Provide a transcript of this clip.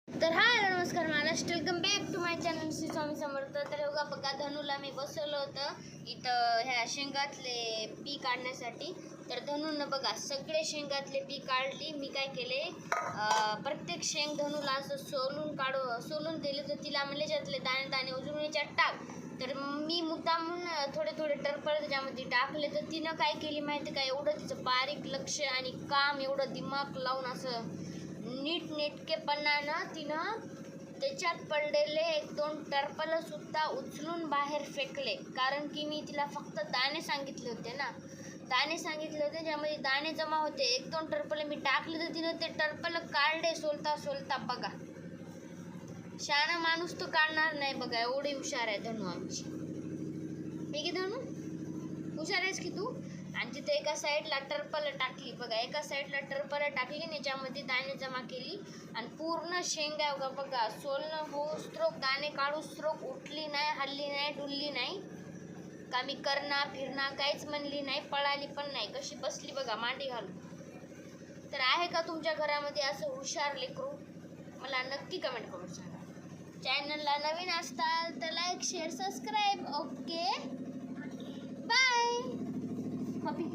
तर हाय नमस्कार Maharashtra, welcome back to my channel Shri Swami Samarth. तर बघा धनूला मी बसवलं होतं इथं ह्या शेंगातले पी काढण्यासाठी. तर धनूनं बघा सगळे शेंगातले पी काढली. मी काय केले, प्रत्येक शेंग धनूला असं सोलून दिले. तर तिला म्हणले त्यातले दाणे दाणे उजळून याच्यात टाक. तर मी मुद्दामून थोडे थोडे टरफळ त्याच्यामध्ये टाकले. तर तिनं काय केली माहिती का, एवढं तिचं बारीक लक्ष आणि काम, एवढं दिमाग लावून असं नीटनेटकेपणानं तिनं त्याच्यात पडलेले 1-2 टरफलं सुद्धा उचलून बाहेर फेकले. कारण की मी तिला फक्त दाणे सांगितले होते ना, दाणे सांगितले होते ज्यामध्ये दाणे जमा होते. 1-2 टरफलं मी टाकले तर तिनं ते टरफलं काढले सोलता सोलता. बघा शहाणा माणूस तो काढणार नाही बघा, एवढी हुशार आहे धनू आमची. मी की धनू हुशार आहेस की तू. आणि तिथे एका साईडला टरफलं टाकली बघा, एका साईडला टरफलं टाकली आणि याच्यामध्ये दाणे जमा केली. आणि पूर्ण शेंगा बघा सोलणं हो स्ट्रोक, दाणे काढू स्ट्रोक, उठली नाही, हल्ली नाही, डुलली नाही का, मी करना फिरणा काहीच म्हणली नाही, पळाली पण नाही. कशी बसली बघा मांडी घालून. तर आहे का तुमच्या घरामध्ये असं हुशार लेकरू? मला नक्की कमेंट करून सांगा. चॅनलला नवीन असताल तर like share subscribe. Okay bye. Puppy.